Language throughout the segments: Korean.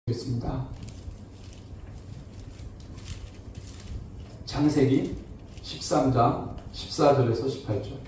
겠습니다. 창세기 13장 14절에서 18절.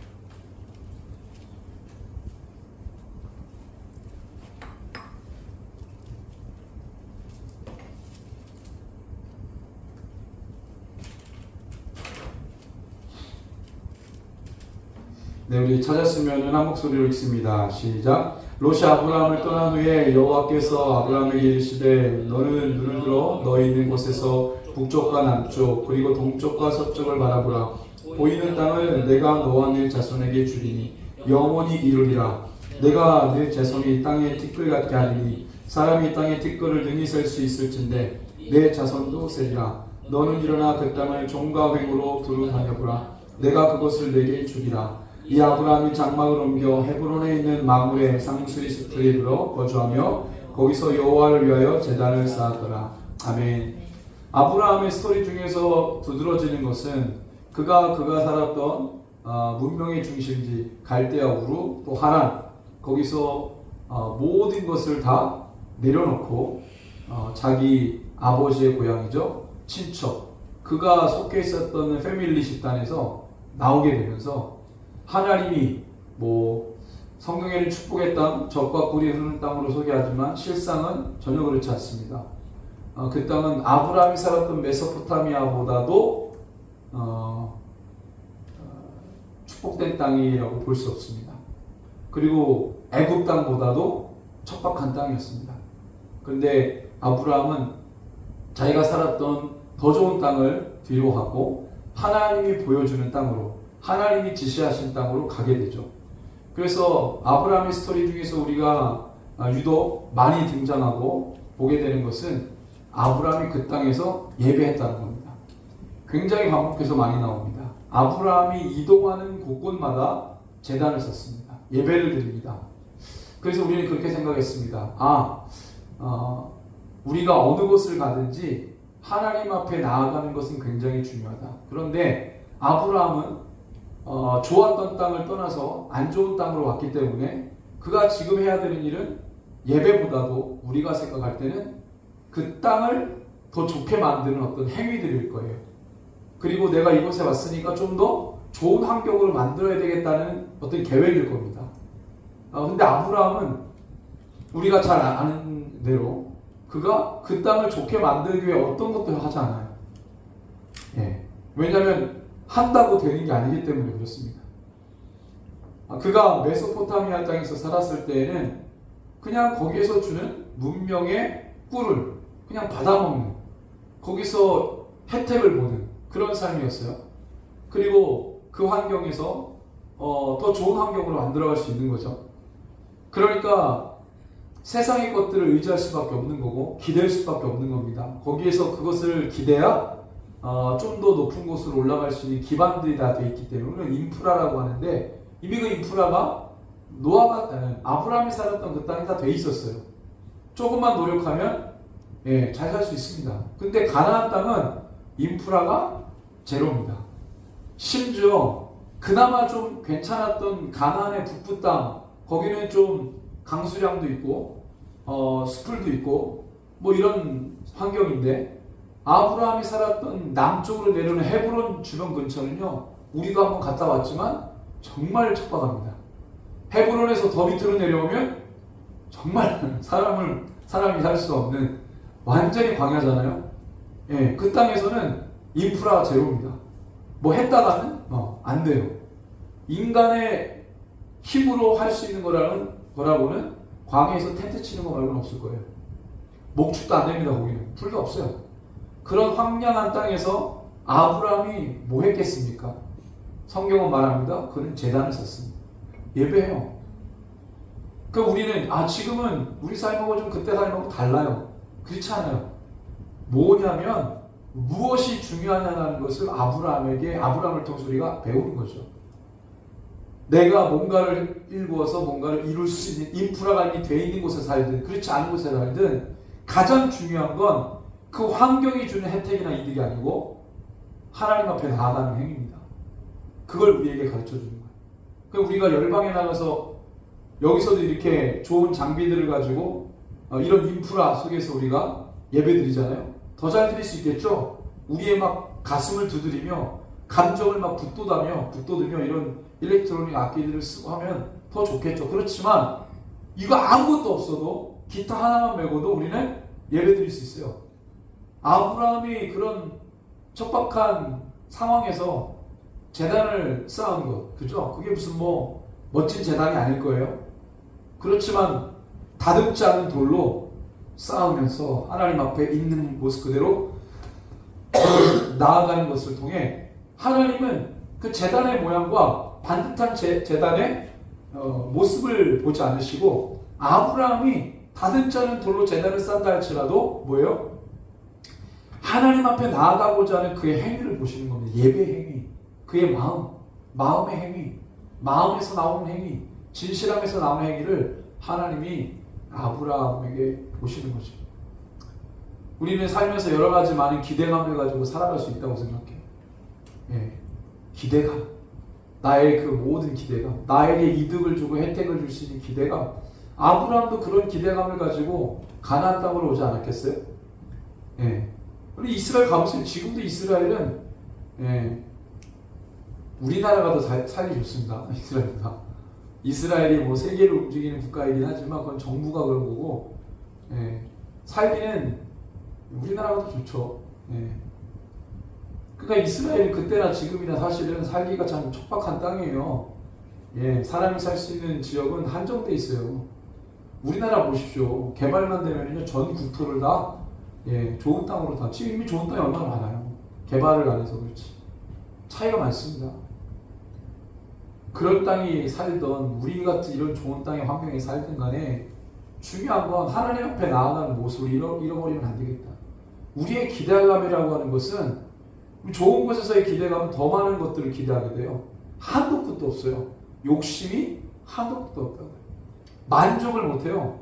네, 우리 찾았으면 한 목소리로 읽습니다. 시작. 롯이 아브라함을 떠난 후에 여호와께서 아브라함에게 이르시되 너는 눈을 들어 너희 있는 곳에서 북쪽과 남쪽 그리고 동쪽과 서쪽을 바라보라. 보이는 땅을 내가 너와 네 자손에게 주리니 영원히 이루리라. 내가 네 자손이 땅에 티끌 같게 하리니 사람이 땅에 티끌을 능히 셀 수 있을진데 내 자손도 세리라. 너는 일어나 그 땅을 종과 횡으로 두루 다녀보라. 내가 그것을 내게 주리라. 이 아브라함이 장막을 옮겨 헤브론에 있는 마므레 상수리 숲을 이르러 거주하며 거기서 여호와를 위하여 제단을 쌓았더라. 아멘. 아브라함의 스토리 중에서 두드러지는 것은 그가 살았던 문명의 중심지 갈대아 우루 또 하란 거기서 모든 것을 다 내려놓고 자기 아버지의 고향이죠 친척 그가 속해 있었던 패밀리 집단에서 나오게 되면서 하나님이 성경에는 축복의 땅, 젖과 꿀이 흐르는 땅으로 소개하지만 실상은 전혀 그렇지 않습니다. 그 땅은 아브라함이 살았던 메소포타미아보다도 축복된 땅이라고 볼 수 없습니다. 그리고 애굽 땅보다도 척박한 땅이었습니다. 그런데 아브라함은 자기가 살았던 더 좋은 땅을 뒤로하고 하나님이 보여주는 땅으로 하나님이 지시하신 땅으로 가게 되죠. 그래서 아브라함의 스토리 중에서 우리가 유독 많이 등장하고 보게 되는 것은 아브라함이 그 땅에서 예배했다는 겁니다. 굉장히 반복해서 많이 나옵니다. 아브라함이 이동하는 곳곳마다 제단을 썼습니다. 예배를 드립니다. 그래서 우리는 그렇게 생각했습니다. 우리가 어느 곳을 가든지 하나님 앞에 나아가는 것은 굉장히 중요하다. 그런데 아브라함은 좋았던 땅을 떠나서 안 좋은 땅으로 왔기 때문에 그가 지금 해야 되는 일은 예배보다도 우리가 생각할 때는 그 땅을 더 좋게 만드는 어떤 행위들일 거예요. 그리고 내가 이곳에 왔으니까 좀 더 좋은 환경으로 만들어야 되겠다는 어떤 계획일 겁니다. 근데 아브라함은 우리가 잘 아는 대로 그가 그 땅을 좋게 만들기 위해 어떤 것도 하지 않아요. 왜냐하면 한다고 되는 게 아니기 때문에 그렇습니다. 그가 메소포타미아 땅에서 살았을 때에는 그냥 거기에서 주는 문명의 꿀을 그냥 받아먹는 거기서 혜택을 보는 그런 삶이었어요. 그리고 그 환경에서 더 좋은 환경으로 만들어갈 수 있는 거죠. 그러니까 세상의 것들을 의지할 수밖에 없는 거고 기댈 수밖에 없는 겁니다. 거기에서 그것을 기대야 좀 더 높은 곳으로 올라갈 수 있는 기반들이 다 돼 있기 때문에 인프라라고 하는데 이미 그 인프라가 아브라함이 살았던 그 땅이 다 돼 있었어요. 조금만 노력하면 잘 살 수 있습니다. 근데 가나안 땅은 인프라가 제로입니다. 심지어 그나마 좀 괜찮았던 가나안의 북부 땅 거기는 좀 강수량도 있고 숲풀도 있고 이런 환경인데 아브라함이 살았던 남쪽으로 내려오는 헤브론 주변 근처는요 우리도 한번 갔다 왔지만 정말 척박합니다. 헤브론에서 더 밑으로 내려오면 정말 사람이 살 수 없는 완전히 광야잖아요. 그 땅에서는 인프라 제로입니다. 했다가는 안 돼요. 인간의 힘으로 할 수 있는 거라고는 광야에서 텐트 치는 거 말고는 없을 거예요. 목축도 안 됩니다. 거기는 풀도 없어요. 그런 황량한 땅에서 아브라함이 뭐 했겠습니까? 성경은 말합니다. 그는 제단을 샀습니다. 예배해요. 우리는 지금은 우리 삶하고 좀 그때 삶하고 달라요. 그렇지 않아요. 뭐냐면 무엇이 중요하냐는 것을 아브라함을 통해서 우리가 배우는 거죠. 내가 뭔가를 일구어서 뭔가를 이룰 수 있는 인프라가 이미 돼 있는 곳에 살든 그렇지 않은 곳에 살든 가장 중요한 건 그 환경이 주는 혜택이나 이득이 아니고 하나님 앞에 나아가는 행위입니다. 그걸 우리에게 가르쳐 주는 거예요. 그러니까 우리가 열방에 나가서 여기서도 이렇게 좋은 장비들을 가지고 이런 인프라 속에서 우리가 예배드리잖아요. 더 잘 드릴 수 있겠죠? 우리의 막 가슴을 두드리며 감정을 막 북돋으며 이런 일렉트로닉 악기들을 쓰고 하면 더 좋겠죠. 그렇지만 이거 아무것도 없어도 기타 하나만 메고도 우리는 예배드릴 수 있어요. 아브라함이 그런 척박한 상황에서 제단을 쌓은 것, 그죠? 그게 무슨 뭐 멋진 제단이 아닐 거예요. 그렇지만 다듬지 않은 돌로 쌓으면서 하나님 앞에 있는 모습 그대로 나아가는 것을 통해 하나님은 그 제단의 모양과 반듯한 제단의 모습을 보지 않으시고, 아브라함이 다듬지 않은 돌로 제단을 쌓다 할지라도 뭐예요? 하나님 앞에 나아가고자 하는 그의 행위를 보시는 겁니다. 예배 행위, 그의 마음의 행위, 마음에서 나오는 행위, 진실함에서 나오는 행위를 하나님이 아브라함에게 보시는 거죠. 우리는 살면서 여러 가지 많은 기대감을 가지고 살아갈 수 있다고 생각해요. 예, 기대감, 나의 그 모든 기대감, 나에게 이득을 주고 혜택을 줄 수 있는 기대감. 아브라함도 그런 기대감을 가지고 가나안 땅으로 오지 않았겠어요? 예. 우리 이스라엘 가보세요. 지금도 이스라엘은 우리나라가 더 살기 좋습니다. 이스라엘이 뭐 세계를 움직이는 국가이긴 하지만 그건 정부가 그런 거고, 살기는 우리나라가 더 좋죠. 그러니까 이스라엘이 그때나 지금이나 사실은 살기가 참 척박한 땅이에요. 사람이 살 수 있는 지역은 한정돼 있어요. 우리나라 보십시오. 개발만 되면요 전 국토를 다 좋은 땅으로 다, 지금 이미 좋은 땅이 얼마나 많아요. 개발을 안 해서 그렇지. 차이가 많습니다. 그런 땅이 살던 우리 같은 이런 좋은 땅의 환경에 살든 간에 중요한 건 하나님 앞에 나아가는 모습을 잃어버리면 안 되겠다. 우리의 기대감이라고 하는 것은, 좋은 곳에서의 기대감은 더 많은 것들을 기대하게 돼요. 한도 끝도 없어요. 욕심이 한도 끝도 없다고요. 만족을 못해요.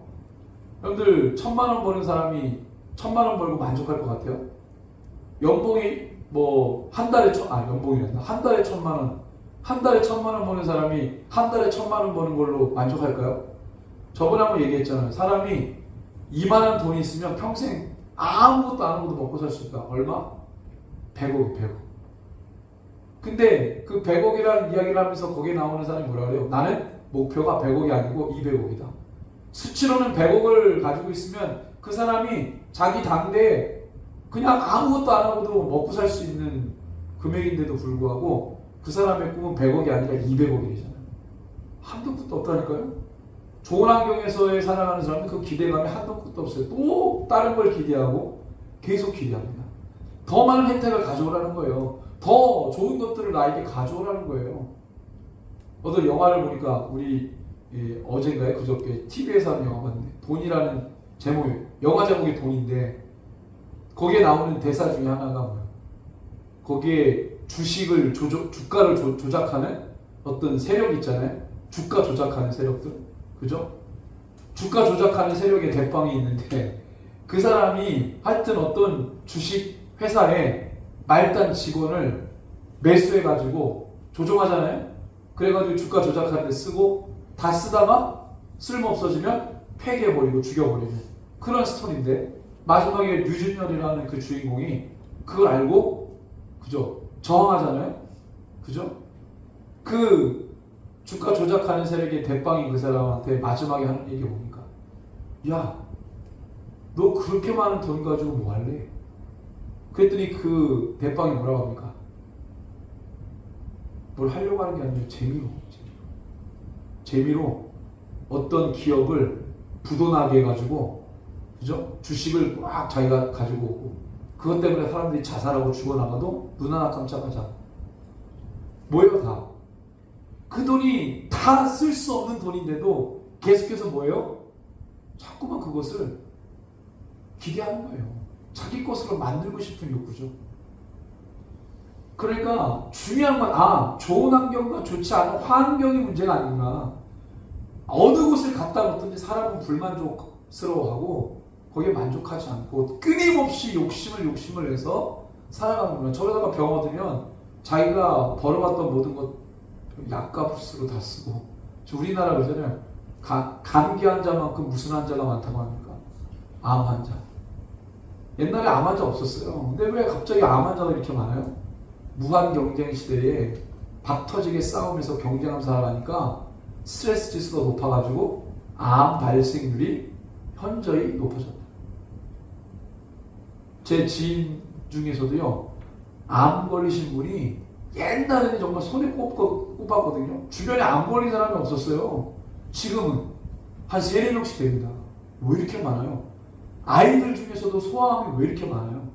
여러분들 1,000만 원 버는 사람이 1,000만 원 벌고 만족할 것 같아요? 연봉이 뭐 한 달에 연봉이란다. 한 달에 1,000만 원, 한 달에 1,000만 원 버는 사람이 한 달에 1,000만 원 버는 걸로 만족할까요? 저번에 한번 얘기했잖아요. 사람이 이만한 돈이 있으면 평생 아무것도 먹고 살 수 있다. 얼마? 100억. 근데 그 100억이라는 이야기를 하면서 거기에 나오는 사람이 뭐라 그래요? 나는 목표가 100억이 아니고 200억이다. 수치로는 100억을 가지고 있으면 그 사람이 자기 당대에 그냥 아무것도 안 하고도 먹고 살 수 있는 금액인데도 불구하고 그 사람의 꿈은 100억이 아니라 200억이잖아요. 한도 끝도 없다니까요. 좋은 환경에서의 살아가는 사람은 그 기대감이 한도 끝도 없어요. 또 다른 걸 기대하고 계속 기대합니다. 더 많은 혜택을 가져오라는 거예요. 더 좋은 것들을 나에게 가져오라는 거예요. 어떤 영화를 보니까 우리 어젠가요? 그저께 TV에서 하는 영화 봤는데, 돈이라는 제목이에요. 영화 제목이 돈인데 거기에 나오는 대사 중에 하나가 뭐예요? 거기에 주식을 주가를 조작하는 어떤 세력 있잖아요. 주가 조작하는 세력들, 그죠? 주가 조작하는 세력의 대빵이 있는데 그 사람이 하여튼 어떤 주식 회사에 말단 직원을 매수해가지고 조종하잖아요. 그래가지고 주가 조작하는 데 쓰고, 다 쓰다가 쓸모없어지면 폐기해버리고 죽여버리는 그런 스토리인데, 마지막에 류준열이라는 그 주인공이 그걸 알고, 그죠? 저항하잖아요. 그죠? 그 주가 조작하는 세력의 대빵인 그 사람한테 마지막에 하는 얘기 뭡니까? 야, 너 그렇게 많은 돈 가지고 뭐 할래? 그랬더니 그 대빵이 뭐라고 합니까? 뭘 하려고 하는 게 아니라 재미로 어떤 기업을 부도나게 해가지고, 그죠? 주식을 막 자기가 가지고 오고, 그것 때문에 사람들이 자살하고 죽어나가도 눈 하나 깜짝하지 않아. 뭐예요? 다 그 돈이 다 쓸 수 없는 돈인데도 계속해서 뭐예요? 자꾸만 그것을 기대하는 거예요. 자기 것으로 만들고 싶은 욕구죠. 그러니까 중요한 건 좋은 환경과 좋지 않은 환경이 문제가 아니구나. 어느 곳을 갖다 놓든지 사람은 불만족스러워하고 거기에 만족하지 않고 끊임없이 욕심을 내서 살아가는구나. 저러다가 병 얻으면 자기가 벌어왔던 모든 것 약값으로 다 쓰고. 우리나라 그러잖아요. 감기 환자만큼 무슨 환자가 많다고 합니까? 암 환자. 옛날에 암 환자 없었어요. 근데 왜 갑자기 암 환자가 이렇게 많아요? 무한 경쟁 시대에 박 터지게 싸우면서 경쟁하면서 살아가니까 스트레스 지수가 높아가지고 암 발생률이 현저히 높아졌다. 제 지인 중에서도요, 암 걸리신 분이 옛날에는 정말 손에 꼽았거든요. 주변에 암 걸린 사람이 없었어요. 지금은 한 3-4명씩 됩니다. 왜 이렇게 많아요? 아이들 중에서도 소아암이 왜 이렇게 많아요?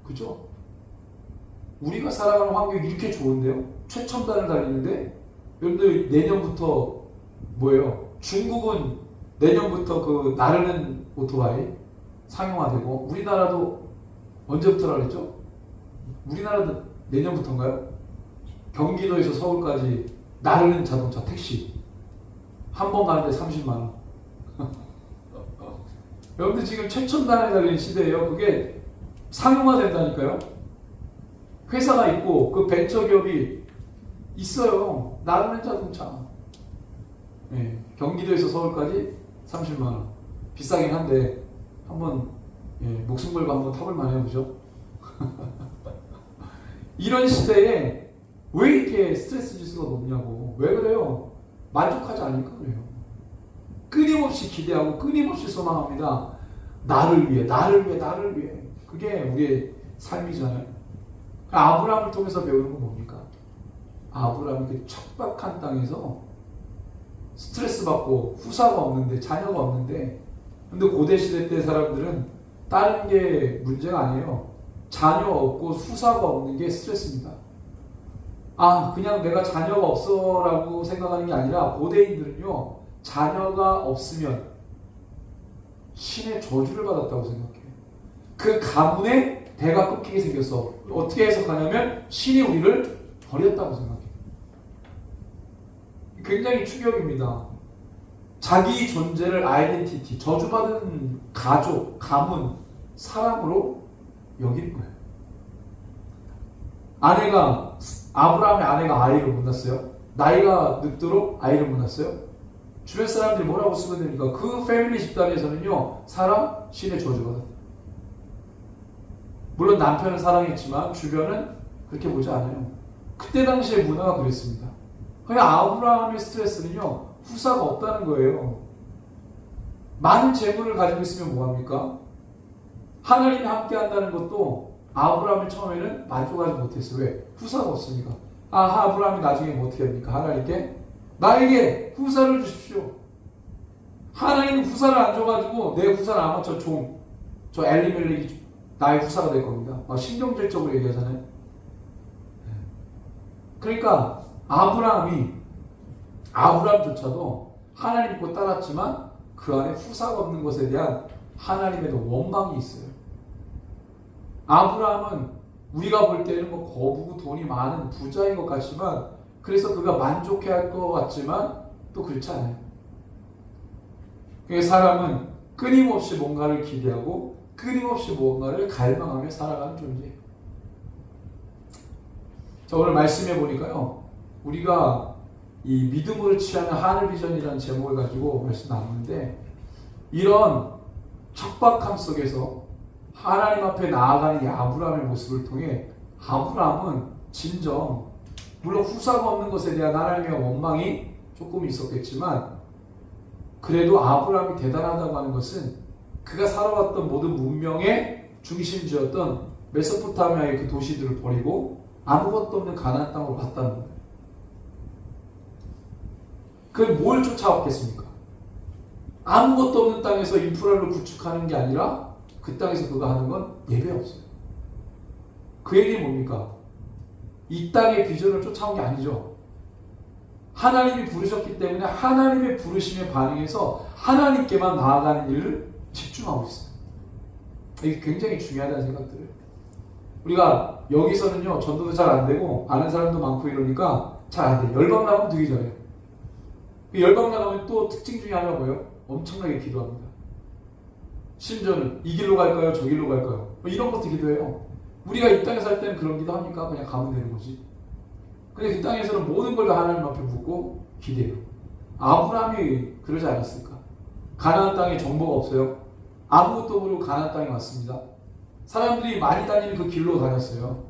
그죠? 우리가 살아가는 환경이 이렇게 좋은데요? 최첨단을 달리는데, 여러분들 내년부터 뭐예요? 중국은 내년부터 그 나르는 오토바이 상용화되고, 우리나라도 언제부터라 그랬죠? 우리나라도 내년부터인가요? 경기도에서 서울까지 나르는 자동차 택시 한 번 가는데 30만 원. 여러분들 지금 최첨단에 달린 시대예요. 그게 상용화된다니까요. 회사가 있고 그 벤처기업이 있어요. 나르는 자동차. 네, 경기도에서 서울까지 30만 원. 비싸긴 한데 한번 목숨 걸고 한번 타볼 만해요, 그죠? 이런 시대에 왜 이렇게 스트레스 지수가 높냐고. 왜 그래요? 만족하지 않으니까 그래요. 끊임없이 기대하고 끊임없이 소망합니다. 나를 위해, 나를 위해, 나를 위해. 그게 우리의 삶이잖아요. 아브라함을 통해서 배우는 건 뭡니까? 아브라함이 그 척박한 땅에서 스트레스 받고 후사가 없는데, 자녀가 없는데, 근데 고대시대 때 사람들은 다른 게 문제가 아니에요. 자녀 없고 후사가 없는 게 스트레스입니다. 그냥 내가 자녀가 없어 라고 생각하는 게 아니라, 고대인들은요, 자녀가 없으면 신의 저주를 받았다고 생각해요. 그 가문에 대가 끊기게 생겼어. 어떻게 해석하냐면 신이 우리를 버렸다고 생각해요. 굉장히 충격입니다. 자기 존재를 아이덴티티, 저주받은 가족, 가문, 사람으로 여기는 거예요. 아브라함의 아내가 아이를 못 낳았어요. 나이가 늙도록 아이를 못 낳았어요. 주변 사람들이 뭐라고 쓰면 됩니까? 그 패밀리 집단에서는요, 사람, 신의 저주받았다. 물론 남편은 사랑했지만 주변은 그렇게 보지 않아요. 그때 당시의 문화가 그랬습니다. 그냥 아브라함의 스트레스는요, 후사가 없다는 거예요. 많은 재물을 가지고 있으면 뭐합니까? 하나님이 함께 한다는 것도 아브라함이 처음에는 만족하지 못했어요. 왜? 후사가 없으니까. 아브라함이 나중에 뭐 어떻게 합니까? 하나님께 나에게 후사를 주십시오. 하나님은 후사를 안 줘가지고 내 후사는 아마 저 엘리멜렉이 나의 후사가 될 겁니다. 신경질적으로 얘기하잖아요. 그러니까 아브라함조차도 하나님 믿고 따랐지만 그 안에 후사가 없는 것에 대한 하나님의 원망이 있어요. 아브라함은 우리가 볼 때는 거부고 돈이 많은 부자인 것 같지만, 그래서 그가 만족해야 할 것 같지만 또 그렇지 않아요. 그래서 사람은 끊임없이 뭔가를 기대하고 끊임없이 뭔가를 갈망하며 살아가는 존재예요. 자, 오늘 말씀해 보니까요, 우리가 이 믿음으로 취하는 하늘 비전이라는 제목을 가지고 말씀 나누는데, 이런 척박함 속에서 하나님 앞에 나아가는 이 아브라함의 모습을 통해 아브라함은 진정, 물론 후사가 없는 것에 대한 하나님의 원망이 조금 있었겠지만, 그래도 아브라함이 대단하다고 하는 것은 그가 살아왔던 모든 문명의 중심지였던 메소포타미아의 그 도시들을 버리고 아무것도 없는 가나안 땅으로 갔다는 거예요. 그게 뭘 쫓아왔겠습니까? 아무것도 없는 땅에서 인프라를 구축하는 게 아니라 그 땅에서 그가 하는 건 예배였어요. 그 얘기는 뭡니까? 이 땅의 비전을 쫓아온 게 아니죠. 하나님이 부르셨기 때문에 하나님의 부르심에 반응해서 하나님께만 나아가는 일을 집중하고 있어요. 이게 굉장히 중요하다는 생각들을. 우리가 여기서는요, 전도도 잘 안 되고 아는 사람도 많고 이러니까 잘 안 돼요. 열방 나가면 되게 잘해요. 열방 나가면 또 특징 중에 하나가 뭐예요? 엄청나게 기도합니다. 심지어는 이 길로 갈까요? 저 길로 갈까요? 이런 것도 기도해요. 우리가 이 땅에 살 때는 그런 기도 합니까? 그냥 가면 되는 거지. 근데 그 땅에서는 모든 걸 다 하나님 앞에 묻고 기대해요. 아브라함이 그러지 않았을까? 가나안 땅에 정보가 없어요. 아무것도 모르고 가나안 땅에 왔습니다. 사람들이 많이 다니는 그 길로 다녔어요.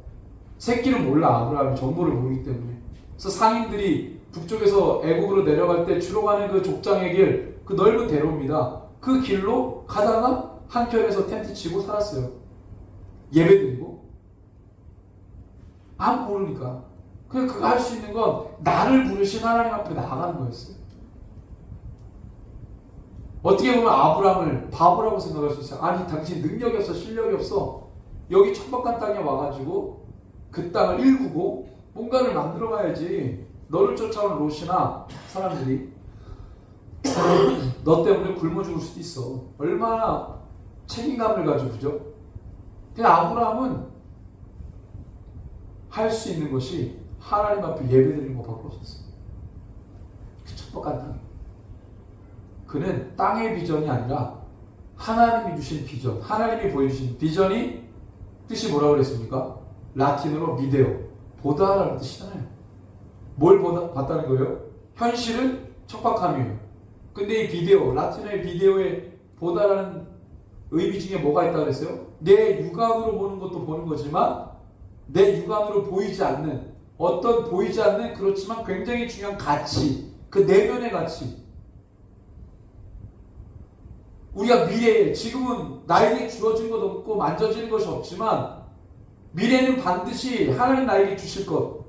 새끼는 몰라. 아브라함이 정보를 모르기 때문에. 그래서 상인들이 북쪽에서 애굽으로 내려갈 때 주로 가는 그 족장의 길, 그 넓은 대로입니다. 그 길로 가다가 한켠에서 텐트 치고 살았어요. 예배드리고. 아무 모르니까. 그냥 그가 할 수 있는 건 나를 부르신 하나님 앞에 나아가는 거였어요. 어떻게 보면 아브라함을 바보라고 생각할 수 있어요. 아니 당신 능력이 없어, 실력이 없어. 여기 천박한 땅에 와가지고 그 땅을 일구고 뭔가를 만들어 가야지. 너를 쫓아오는 롯이나 사람들이 너 때문에 굶어 죽을 수도 있어. 얼마나 책임감을 가지고, 그죠? 근데 아브라함은 할 수 있는 것이 하나님 앞에 예배드리는 것밖에 없었어요. 그 천박한 땅. 그는 땅의 비전이 아니라 하나님이 주신 비전, 하나님이 보여주신 비전이 뜻이 뭐라고 그랬습니까? 라틴어로 미데오, 보다라는 뜻이잖아요. 뭘 봤다는 거예요? 현실은 척박함이에요. 근데 이 비데오, 라틴어의 비데오에 보다라는 의미 중에 뭐가 있다고 그랬어요? 내 육안으로 보는 것도 보는 거지만 내 육안으로 보이지 않는 어떤 보이지 않는 그렇지만 굉장히 중요한 가치, 그 내면의 가치. 우리가 미래에 지금은 나에게 주어진 것 없고 만져지는 것이 없지만 미래는 반드시 하나님 나에게 주실 것,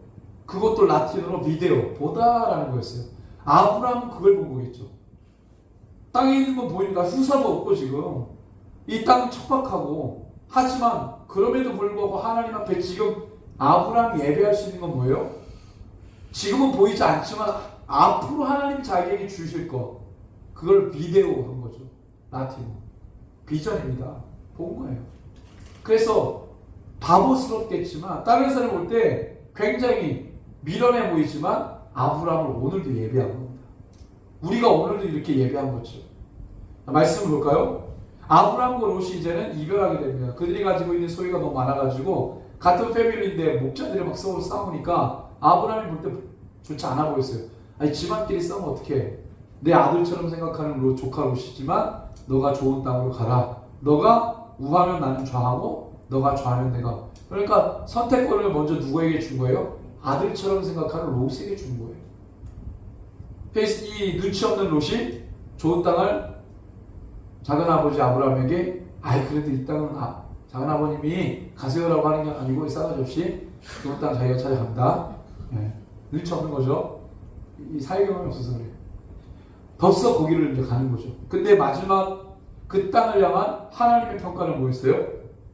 그것도 라틴어로 비데오, 보다라는 거였어요. 아브라함은 그걸 본 거겠죠. 땅에 있는 건 보이니까 후사도 없고 지금 이 땅은 척박하고, 하지만 그럼에도 불구하고 하나님 앞에 지금 아브라함이 예배할 수 있는 건 뭐예요? 지금은 보이지 않지만 앞으로 하나님 자기에게 주실 것, 그걸 비데오 한 거죠. 라틴어 비전입니다. 본 거예요. 그래서 바보스럽겠지만 다른 사람이 볼 때 굉장히 미련해 보이지만 아브라함을 오늘도 예배한 겁니다. 우리가 오늘도 이렇게 예배한 거죠. 말씀을 볼까요? 아브라함과 롯이 이제는 이별하게 됩니다. 그들이 가지고 있는 소유가 너무 많아가지고 같은 패밀리인데 목자들이 막 서로 싸우니까 아브라함이 볼 때 좋지 않아 보였어요. 아니 집안끼리 싸우면 어떡해. 내 아들처럼 생각하는 롯, 조카 롯이지만 너가 좋은 땅으로 가라. 너가 우하면 나는 좌하고 너가 좌하면 내가. 그러니까 선택권을 먼저 누구에게 준 거예요? 아들처럼 생각하는 롯에게 준 거예요. 그래서 이 눈치 없는 롯이 좋은 땅을 작은아버지 아브라함에게, 아이 그래도 이 땅은 작은아버님이 가세요라고 하는 게 아니고 싸가지 없이 좋은 땅 자기가 찾아갑니다. 네. 눈치 없는 거죠. 이 사회경험이 없어서 그래요. 덥석 거기를 이제 가는 거죠. 근데 마지막 그 땅을 향한 하나님의 평가는 뭐였어요?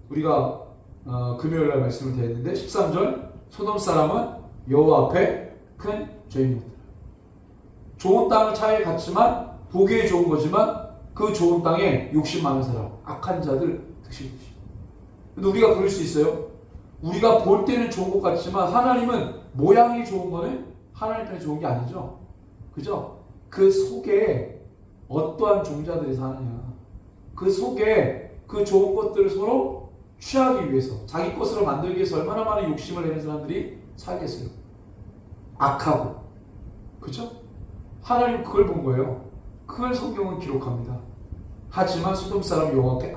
우리가 금요일날 말씀을 드렸는데 13절, 소돔 사람은 여호와 앞에 큰 죄인이었다. 좋은 땅을 차에 갔지만 보기에 좋은 거지만 그 좋은 땅에 욕심 많은 사람, 악한 자들 득실득실. 근데 우리가 그럴 수 있어요. 우리가 볼 때는 좋은 것 같지만 하나님은 모양이 좋은 거는 하나님 편에 좋은 게 아니죠. 그죠? 그 속에 어떠한 종자들이 사느냐, 그 속에 그 좋은 것들을 서로 취하기 위해서, 자기 것으로 만들기 위해서 얼마나 많은 욕심을 내는 사람들이 살겠어요. 악하고. 그죠? 하나님 그걸 본 거예요. 그걸 성경은 기록합니다. 하지만 소돔 사람 여호와 앞에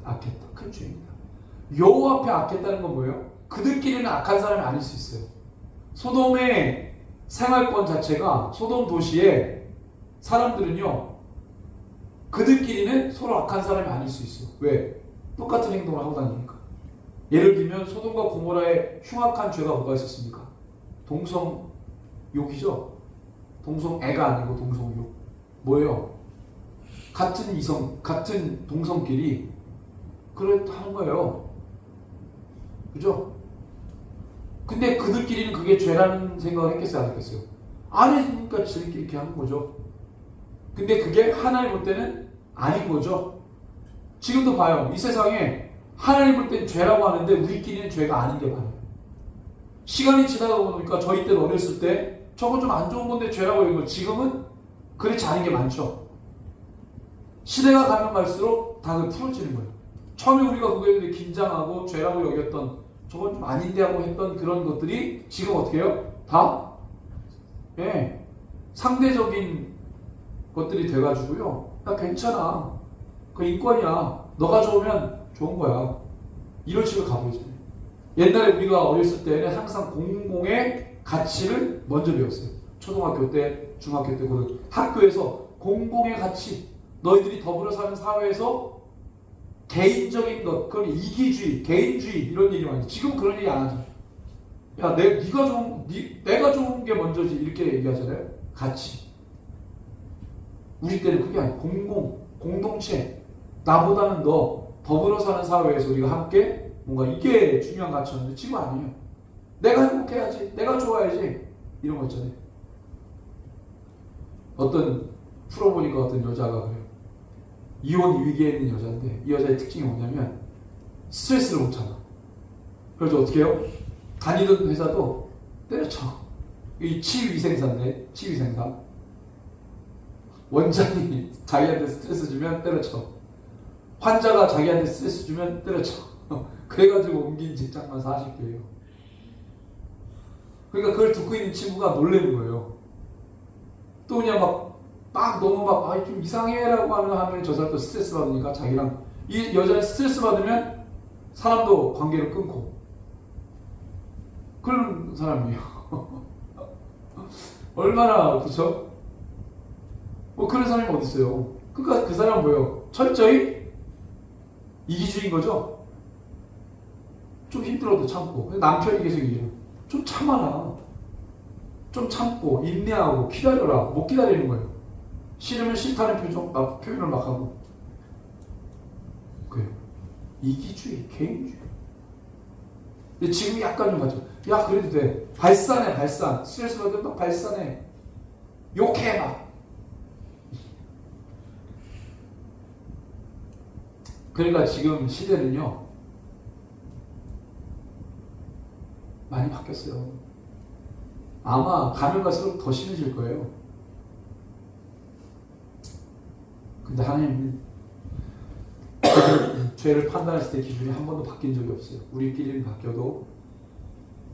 악했다. 큰 죄입니다. 여호와 앞에 악했다는 건 뭐예요? 그들끼리는 악한 사람이 아닐 수 있어요. 소돔의 생활권 자체가, 소돔 도시의 사람들은요, 그들끼리는 서로 악한 사람이 아닐 수 있어요. 왜? 똑같은 행동을 하고 다니니까. 예를 들면 소돔과 고모라의 흉악한 죄가 뭐가 있었습니까? 동성욕이죠. 동성애가 아니고 동성욕. 뭐예요? 같은 이성, 같은 동성끼리 그렇다는 거예요. 그죠? 근데 그들끼리는 그게 죄라는 생각을 했겠어요? 안 했겠어요? 안 했으니까 지들끼리 이렇게 하는 거죠. 근데 그게 하나님 볼 때는 아닌 거죠. 지금도 봐요. 이 세상에 하나님 볼 때는 죄라고 하는데 우리끼리는 죄가 아닌 게 많아요. 시간이 지나다 보니까 저희 때는 어렸을 때 저건 좀 안 좋은 건데 죄라고 여긴 거, 지금은 그렇지 않은 게 많죠. 시대가 가면 갈수록 다 풀어지는 거예요. 처음에 우리가 그거에 긴장하고 죄라고 여겼던, 저건 좀 아닌데 하고 했던 그런 것들이 지금 어떻게 해요? 다 상대적인 것들이 돼가지고요. 나 괜찮아. 그 인권이야. 너가 좋으면 좋은 거야. 이런 식으로 가보이잖아요. 옛날에 우리가 어렸을 때는 항상 공공의 가치를 먼저 배웠어요. 초등학교 때, 중학교 때, 고등 학교에서 공공의 가치, 너희들이 더불어 사는 사회에서 개인적인 것, 그건 이기주의, 개인주의 이런 얘기 많이. 지금 그런 얘기 안 하죠. 야, 내가 좋은 게 먼저지 이렇게 얘기하잖아요. 가치. 우리 때는 그게 아니에요. 공동체, 나보다는 너, 더불어 사는 사회에서 우리가 함께 뭔가 이게 중요한 가치였는데 지금 아니에요. 내가 행복해야지, 내가 좋아야지 이런 거 있잖아요. 어떤 풀어보니까 어떤 여자가 그래요. 이혼 위기에 있는 여자인데 이 여자의 특징이 뭐냐면 스트레스를 못 참아. 그래서 어떻게 해요? 다니던 회사도 때려쳐. 이 치위생사인데 치위생사. 원장이 자기한테 스트레스 주면 때려쳐. 환자가 자기한테 스트레스 주면 때려쳐. 그래가지고 옮긴 직장만 40개예요. 그러니까 그걸 듣고 있는 친구가 놀라는 거예요. 또 그냥 막 너무 좀 이상해라고 하면 저 사람 또 스트레스 받으니까 자기랑 이 여자는 스트레스 받으면 사람도 관계를 끊고 그런 사람이에요. 얼마나 그렇죠? 뭐 그런 사람이 어디 있어요? 그러니까 그 사람은 뭐예요? 철저히 이기주의인 거죠. 좀 힘들어도 참고. 남편이 계속 얘기해요. 좀 참아라. 좀 참고 인내하고 기다려라. 못 기다리는 거예요. 싫으면 싫다는 표현을 막 하고. 그래요. 이기주의, 개인주의. 근데 지금 약간 좀 같죠. 야, 그래도 돼. 발산해, 발산. 스트레스 받으면 막 발산해. 욕해, 막. 그러니까 지금 시대는요, 많이 바뀌었어요. 아마 가면 갈수록 더 심해질 거예요. 근데 하나님은 죄를 판단했을 때 기준이 한 번도 바뀐 적이 없어요. 우리끼리는 바뀌어도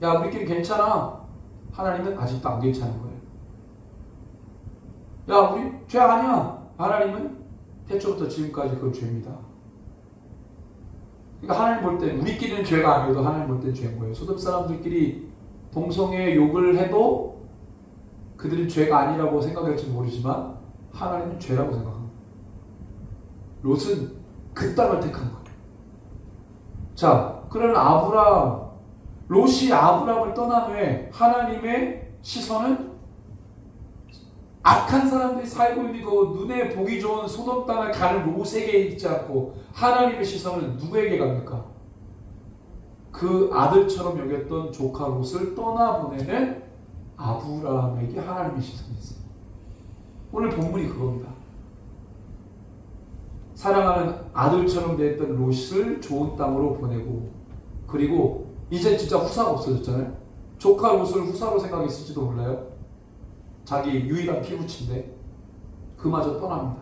야, 우리끼리 괜찮아. 하나님은 아직도 안 괜찮은 거예요. 야, 우리 죄 아니야. 하나님은 태초부터 지금까지 그건 죄입니다. 그러니까 하나님 볼 때 우리끼리는 죄가 아니어도 하나님 볼 땐 죄인 거예요. 소돔 사람들끼리 동성애 욕을 해도 그들은 죄가 아니라고 생각할지 모르지만 하나님은 죄라고 생각합니다. 롯은 그 땅을 택한 거예요. 자, 그러면 롯이 아브람을 떠난 후에 하나님의 시선은 악한 사람들이 살고 있는 그 눈에 보기 좋은 소돔 땅을 가는 롯에게 있지 않고 하나님의 시선은 누구에게 갑니까? 그 아들처럼 여겼던 조카 롯을 떠나보내는 아브라함에게 하나님의 시선이 있어요. 오늘 본문이 그겁니다. 사랑하는 아들처럼 되었던 롯을 좋은 땅으로 보내고, 그리고 이제 진짜 후사가 없어졌잖아요. 조카 롯을 후사로 생각했을지도 몰라요. 자기 유일한 피부친데 그마저 떠납니다.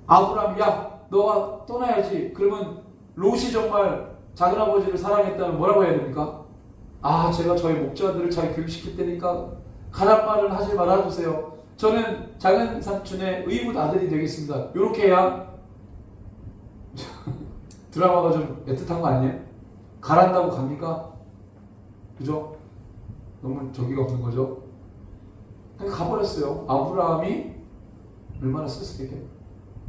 아브라함이 야, 너가 떠나야지. 그러면 롯이 정말 작은아버지를 사랑했다면 뭐라고 해야 됩니까? 아, 제가 저희 목자들을 잘 교육시킬 테니까 가란 말을 하지 말아주세요. 저는 작은 삼촌의 의붓 아들이 되겠습니다. 요렇게 해야 드라마가 좀 애틋한 거 아니에요? 가란다고 갑니까? 그죠? 너무 저기가 없는 거죠? 가버렸어요. 아브라함이 얼마나 쓸쓸했겠어요.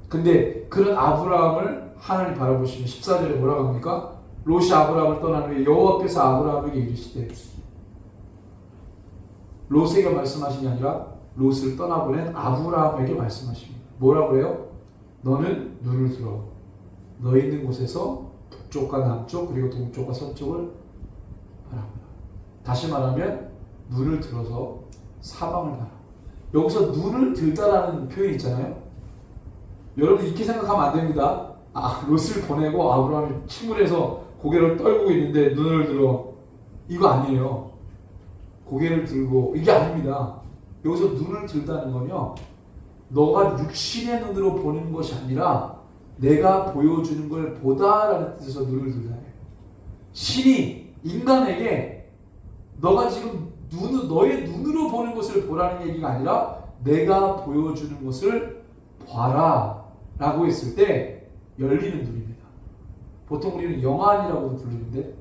근데 그런 아브라함을 하나님 바라보시면 14절에 뭐라고 합니까? 롯이 아브라함을 떠난 후에 여호와께서 아브라함에게 이르시되, 롯에게 말씀하신 게 아니라 롯을 떠나보낸 아브라함에게 말씀하십니다. 뭐라고 해요? 너는 눈을 들어 너 있는 곳에서 북쪽과 남쪽 그리고 동쪽과 서쪽을 바라보라. 다시 말하면 눈을 들어서 사방을 봐라. 여기서 눈을 들다라는 표현이 있잖아요. 여러분 이렇게 생각하면 안 됩니다. 롯을 보내고 아브라함이 침울해서 고개를 떨고 있는데 눈을 들어, 이거 아니에요. 고개를 들고 이게 아닙니다. 여기서 눈을 들다는 건요, 너가 육신의 눈으로 보는 것이 아니라 내가 보여주는 걸 보다라는 뜻에서 눈을 들다 해요. 신이 인간에게 너가 지금 너의 눈으로 보는 것을 보라는 얘기가 아니라 내가 보여주는 것을 봐라 라고 했을 때, 열리는 눈입니다. 보통 우리는 영안이라고도 부르는데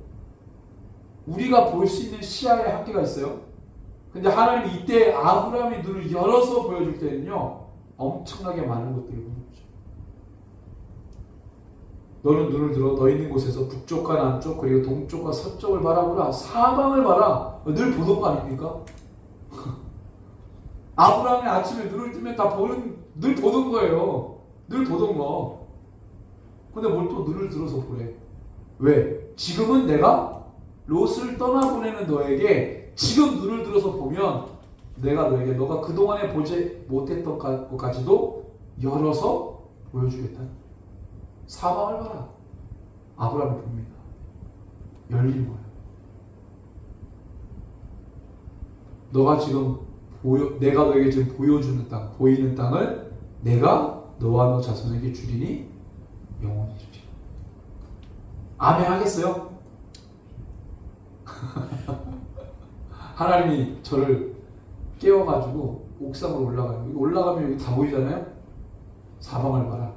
우리가 볼 수 있는 시야에 한계가 있어요. 근데 하나님이 이때 아브라함의 눈을 열어서 보여줄 때는요, 엄청나게 많은 것들을 보는 거죠. 너는 눈을 들어 너 있는 곳에서 북쪽과 남쪽 그리고 동쪽과 서쪽을 바라보라. 사방을 봐라. 늘 보던 거 아닙니까? 아브라함이 아침에 눈을 뜨면 늘 보던 거예요. 늘 보던 거. 근데 뭘 또 눈을 들어서 보래. 왜? 지금은 내가 롯을 떠나보내는 너에게 지금 눈을 들어서 보면 내가 너에게 너가 그동안에 보지 못했던 것까지도 열어서 보여주겠다. 사방을 봐라. 아브라함이 봅니다. 열린 거예요. 너가 지금 내가 너에게 지금 보여주는 땅, 보이는 땅을 내가 너와 너 자손에게 주리니 영원히 주리라. 아멘 하겠어요? 하나님이 저를 깨워가지고 옥상으로 올라가요. 올라가면 여기 다 보이잖아요? 사방을 봐라.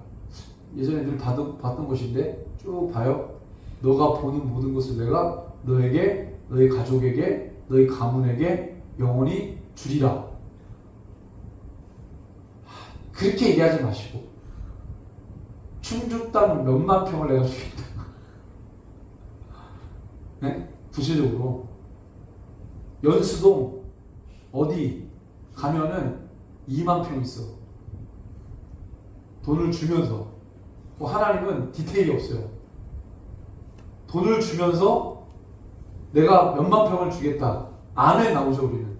예전에 늘 봤던 것인데 쭉 봐요. 너가 보는 모든 것을 내가 너에게, 너희 가족에게, 너희 가문에게 영원히 주리라. 그렇게 얘기하지 마시고 충주 땅 몇만 평을 내가 주겠다. 네? 구체적으로 연수동 어디 가면은 2만 평 있어. 돈을 주면서. 하나님은 디테일이 없어요. 돈을 주면서 내가 몇만 평을 주겠다. 안에 나오죠, 우리는.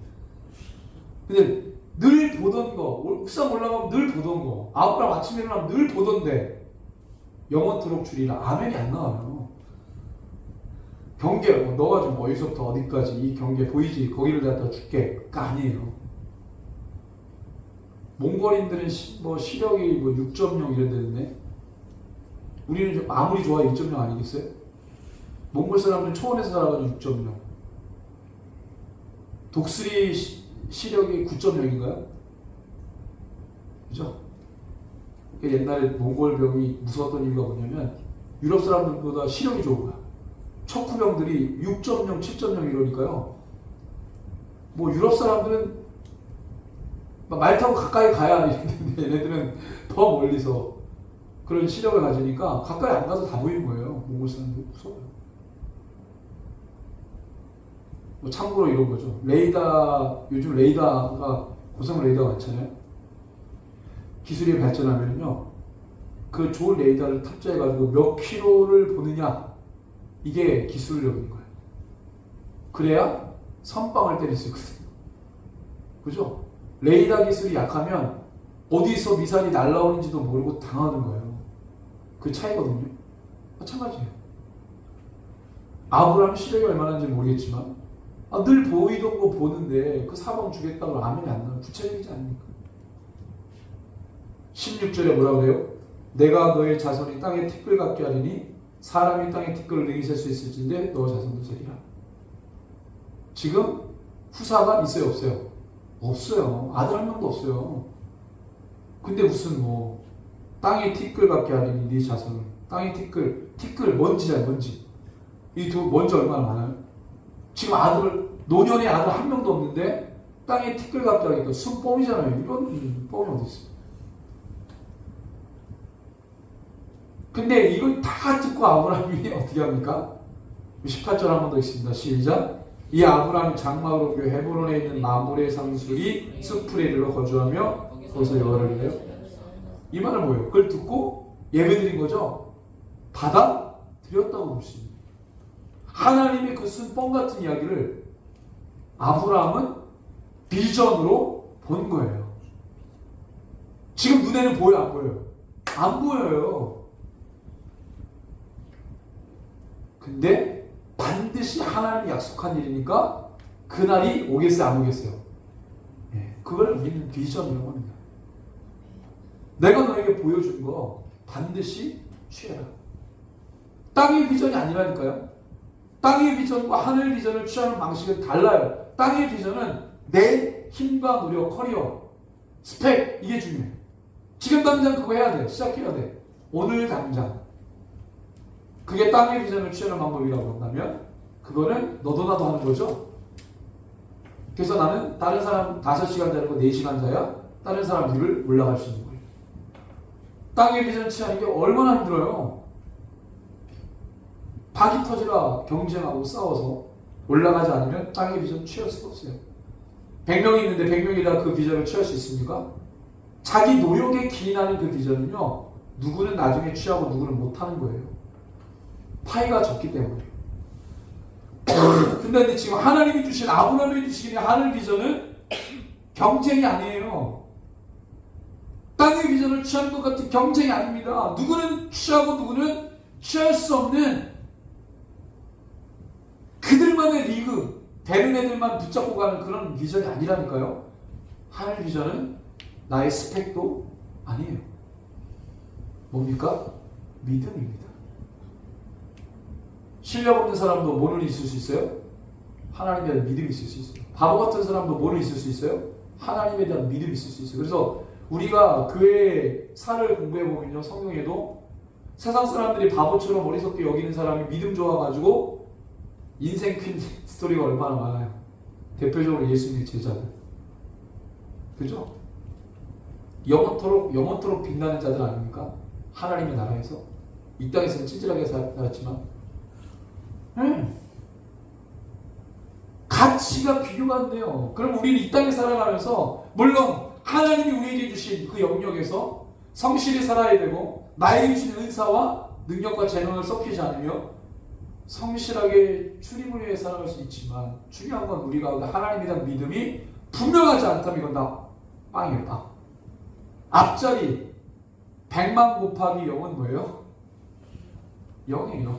근데 늘 보던 거, 옥상 올라가면 늘 보던 거, 아브라함 아침에 일어나면 늘 보던데 영원토록 주리라. 아멘이 안 나와요. 경계, 너가 좀 어디서부터 어디까지 이 경계 보이지? 거기를 갖다 줄게. 그거 아니에요. 몽골인들은 시력이 6.0 이런 데는데 우리는 좀 아무리 좋아야 2.0 아니겠어요? 몽골 사람들은 초원에서 살아가지고 6.0. 독수리 시력이 9.0인가요? 그죠? 옛날에 몽골병이 무서웠던 이유가 뭐냐면 유럽 사람들보다 시력이 좋은 거야. 척후병들이 6.0, 7.0 이러니까요. 유럽 사람들은 말 타고 가까이 가야 이랬는데 얘네들은 더 멀리서 그런 시력을 가지니까 가까이 안 가서 다 보이는 거예요. 몽골 사람들 무서워요. 참고로 이런 거죠. 요즘 레이더가 고성 레이더가 많잖아요. 기술이 발전하면요, 그 좋은 레이더를 탑재해가지고 몇 킬로를 보느냐, 이게 기술력인 거예요. 그래야 선빵을 때릴 수 있거든요. 그죠? 레이더 기술이 약하면 어디서 미사일이 날라오는지도 모르고 당하는 거예요. 그 차이거든요. 마찬가지예요. 아브라함 시력이 얼마나인지 모르겠지만 늘 보이던 거 보는데 그 사방 주겠다고 아멘이 안 나와요. 구체적이지 않으니까. 16절에 뭐라고 그래요? 내가 너의 자손이 땅에 티끌 같게 하리니 사람이 땅에 티끌을 능히 셀 수 있을진데 너의 자손도 세리라. 지금 후사가 있어요, 없어요? 없어요. 아들 한 명도 없어요. 근데 무슨 땅에 티끌 같게 하리니 네 자손을. 땅에 티끌 먼지잖아요, 먼지. 이 먼지 얼마나 많아요? 지금 노년의 아들 한 명도 없는데 땅에 티끌 같게 하니까 순뻥이잖아요. 이런 뻥이 어디 있어요? 근데 이걸 다 듣고 아브라함이 어떻게 합니까? 18절 한 번 더 있습니다. 시작. 이 아브라함이 장막으로 그 헤브론에 있는 마므레 상술이 수풀에 이르러 거주하며 거기서 여호와를 위하여. 이 말은 뭐예요? 그걸 듣고 예배드린 거죠? 받아들였다고 볼 수 있습니다. 하나님의 그 순뻥 같은 이야기를 아브라함은 비전으로 본 거예요. 지금 눈에는 보여, 안 보여요? 안 보여요. 근데 반드시 하나님이 약속한 일이니까 그날이 오겠어요, 안 오겠어요? 그걸 우리는 비전이라고 합니다. 내가 너에게 보여준 거 반드시 취해라. 땅의 비전이 아니라니까요. 땅의 비전과 하늘의 비전을 취하는 방식은 달라요. 땅의 비전은 내 힘과 노력, 커리어, 스펙, 이게 중요해요. 지금 당장 그거 해야 돼. 시작해야 돼. 오늘 당장. 그게 땅의 비전을 취하는 방법이라고 한다면 그거는 너도 나도 하는 거죠. 그래서 나는 다른 사람 5시간 자고 4시간 자야 다른 사람 위를 올라갈 수 있는 거예요. 땅의 비전 취하는 게 얼마나 힘들어요. 박이 터지라 경쟁하고 싸워서 올라가지 않으면 땅의 비전 취할 수가 없어요. 100명이 있는데 100명이 다 그 비전을 취할 수 있습니까? 자기 노력에 기인하는 그 비전은요, 누구는 나중에 취하고 누구는 못하는 거예요. 파이가 적기 때문에. 근데 지금 하나님이 주신, 아브라함이 주신 하늘 비전은 경쟁이 아니에요. 땅의 비전을 취하는 것 같은 경쟁이 아닙니다. 누구는 취하고 누구는 취할 수 없는 그들만의 리그, 되는 애들만 붙잡고 가는 그런 비전이 아니라니까요. 하늘 비전은 나의 스펙도 아니에요. 뭡니까? 믿음입니다. 실력 없는 사람도 뭐는 있을 수 있어요? 하나님에 대한 믿음이 있을 수 있어요. 바보 같은 사람도 뭐는 있을 수 있어요? 하나님에 대한 믿음이 있을 수 있어요. 그래서 우리가 교회 사를 공부해보면요, 성경에도 세상 사람들이 바보처럼 어리석게 여기는 사람이 믿음 좋아가지고 인생 퀸 스토리가 얼마나 많아요. 대표적으로 예수님의 제자들. 그죠? 영원토록 빛나는 자들 아닙니까? 하나님의 나라에서. 이 땅에서는 찌질하게 살았지만 가치가 비교가 안 돼요. 그럼 우리는 이 땅에 살아가면서 물론 하나님이 우리에게 주신 그 영역에서 성실히 살아야 되고 나에게 주신 은사와 능력과 재능을 썩히지 않으며 성실하게 출입을 위해 살아갈 수 있지만 중요한 건 우리가 하나님에 대한 믿음이 분명하지 않다면 이건 다 빵이에요. 빵. 앞자리 100만 곱하기 0은 뭐예요? 0이에요.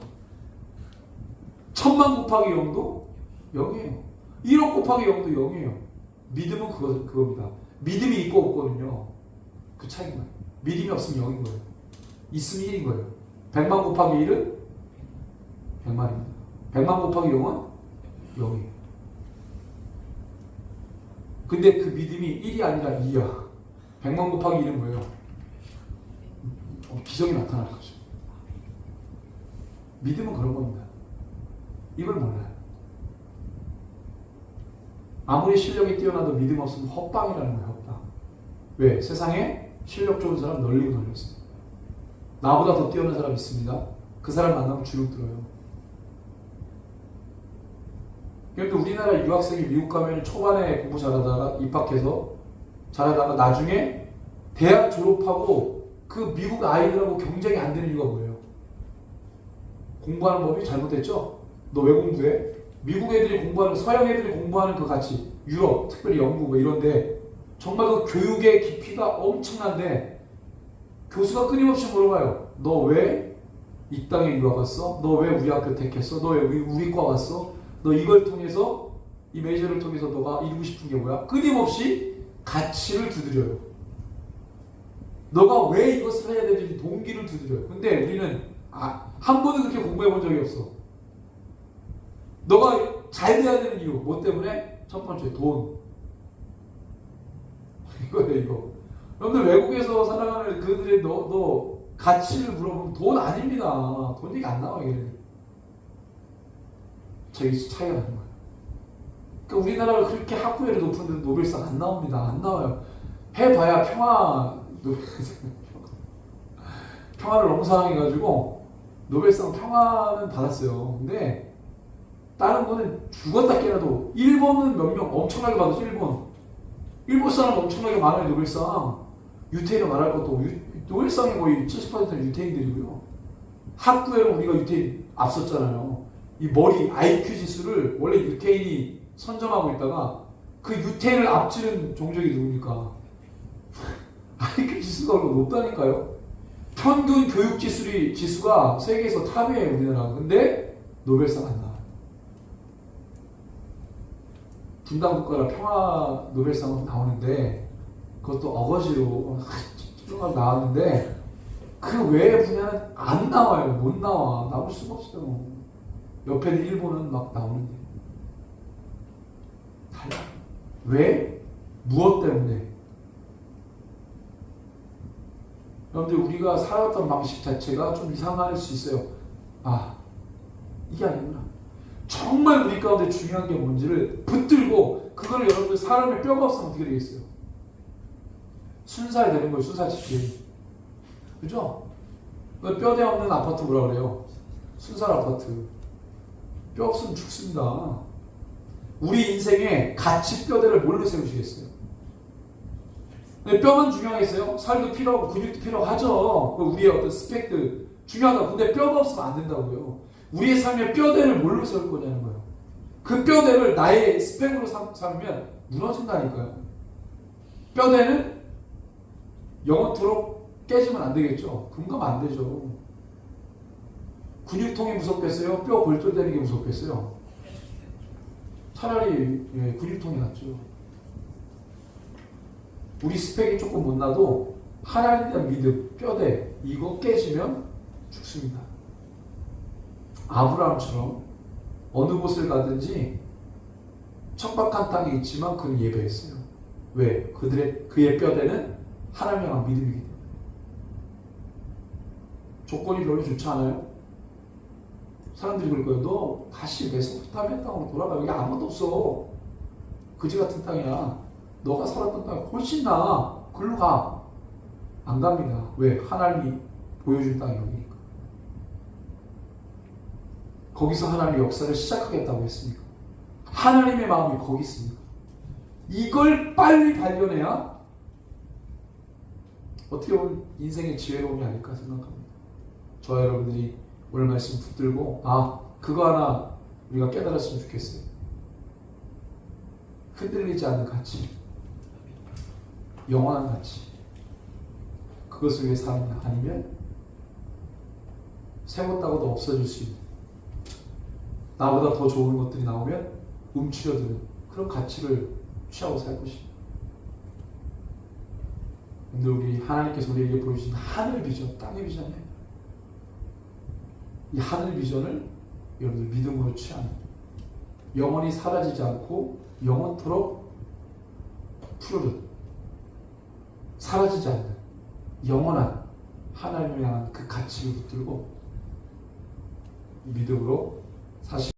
1000만 곱하기 0도 0이에요. 1억 곱하기 0도 0이에요. 믿음은 그겁니다. 믿음이 있고 없고는요, 그 차이가. 믿음이 없으면 0인 거예요. 있으면 1인 거예요. 100만 곱하기 1은 100만입니다. 100만 곱하기 0은 0이에요. 근데 그 믿음이 1이 아니라 2야. 100만 곱하기 1은 뭐예요? 기적이 나타나는 거죠. 믿음은 그런 겁니다. 이걸 몰라요. 아무리 실력이 뛰어나도 믿음 없으면 헛방이라는 거예요. 헛방. 왜? 세상에 실력 좋은 사람 널리고 널렸어요. 나보다 더 뛰어난 사람 있습니다. 그 사람 만나면 주눅 들어요. 그런데 우리나라 유학생이 미국 가면 초반에 공부 잘하다가 입학해서 잘하다가 나중에 대학 졸업하고 그 미국 아이들하고 경쟁이 안 되는 이유가 뭐예요? 공부하는 법이 잘못됐죠? 너 왜 공부해? 미국 애들이 공부하는, 서양 애들이 공부하는 그 가치, 유럽, 특별히 영국 뭐 이런데 정말 그 교육의 깊이가 엄청난데 교수가 끊임없이 물어봐요. 너 왜 이 땅에 유학 왔어? 너 왜 우리 학교 택했어? 너 왜 우리 과 왔어? 너 이걸 통해서, 이 메이저를 통해서 너가 이루고 싶은 게 뭐야? 끊임없이 가치를 두드려요. 너가 왜 이것을 해야 되는지 동기를 두드려요. 근데 우리는 한 번은 그렇게 공부해 본 적이 없어. 너가 잘 돼야 되는 이유, 뭐 때문에? 첫 번째, 돈. 이거예요, 이거. 여러분들 외국에서 살아가는 그들의 너 가치를 물어보면 돈 아닙니다. 돈 얘기 안 나와요, 얘는. 저기 차이가 나는 거예요. 그러니까 우리나라가 그렇게 학구열이 높은데 노벨상 안 나옵니다. 안 나와요. 해봐야 평화를 너무 사랑해가지고 노벨상 평화는 받았어요. 근데 다른 거는 죽었다 깨라도, 일본은 몇 명 엄청나게 받았죠. 일본 사람 엄청나게 많아요. 노벨상. 유태인을 말할 것도, 노벨상의 거의 70%는 유태인들이고요. 학구에는 우리가 유태인 앞섰잖아요. 이 머리 IQ 지수를 원래 유태인이 선점하고 있다가 그 유태인을 앞지른 종족이 누굽니까? IQ 지수가 높다니까요. 평균 교육 지수가 세계에서 탑이에요, 우리나라가. 근데 노벨상 안 나와요. 분단 국가라 평화 노벨상은 나오는데 그것도 어거지로 나왔는데 그 외의 분야는 안 나와요. 못 나와. 나올 수가 없어요. 옆에는 일본은 막 나오는데. 달라. 왜? 무엇 때문에? 여러분들 우리가 살아왔던 방식 자체가 좀 이상할 수 있어요. 아, 이게 아니구나. 정말 우리 가운데 중요한 게 뭔지를 붙들고 그거를 여러분들 사람의 뼈가 없으면 어떻게 되겠어요? 순살 되는 거예요. 순살 지킴. 그죠? 뼈대 없는 아파트 뭐라 그래요? 순살 아파트. 뼈 없으면 죽습니다. 우리 인생에 가치 뼈대를 뭘로 세우시겠어요? 뼈만 중요하겠어요? 살도 필요하고 근육도 필요하죠. 우리의 어떤 스펙들 중요하다. 근데 뼈가 없으면 안 된다고요. 우리의 삶의 뼈대를 뭘로 세울 거냐는 거예요. 그 뼈대를 나의 스펙으로 삼으면 무너진다니까요. 뼈대는 영원토록 깨지면 안 되겠죠. 금가면 안 되죠. 근육통이 무섭겠어요? 뼈 골절되는 게 무섭겠어요? 차라리 근육통이 낫죠. 우리 스펙이 조금 못나도 하나님에 대한 믿음, 뼈대 이거 깨지면 죽습니다. 아브라함처럼 어느 곳을 가든지 척박한 땅에 있지만 그는 예배했어요. 왜? 그의 뼈대는 하나님을 향한 믿음이기 때문에. 조건이 별로 좋지 않아요? 사람들이 그럴 거예요. 너 다시 메소포타미아 땅으로 돌아가. 여기 아무것도 없어. 그지 같은 땅이야. 너가 살았던 땅이 훨씬 나아. 글로 가. 안 갑니다. 왜? 하나님이 보여준 땅이 여기니까. 거기서 하나님의 역사를 시작하겠다고 했으니까. 하나님의 마음이 거기 있으니까. 이걸 빨리 발견해야 어떻게 보면 인생의 지혜로움이 아닐까 생각합니다. 저와 여러분들이 오늘 말씀 붙들고 그거 하나 우리가 깨달았으면 좋겠어요. 흔들리지 않는 가치, 영원한 가치, 그것을 위해 사느냐 아니면 세웠다고도 없어질 수 있는 나보다 더 좋은 것들이 나오면 움츠려드는 그런 가치를 취하고 살 것입니다. 근데 우리 하나님께서 우리에게 보여주신 하늘 비전, 땅의 비전이에요. 이 하늘 비전을 여러분들 믿음으로 취하는, 영원히 사라지지 않고 영원토록 푸르른, 사라지지 않는 영원한 하나님을 향한 그 가치를 붙들고 믿음으로 사실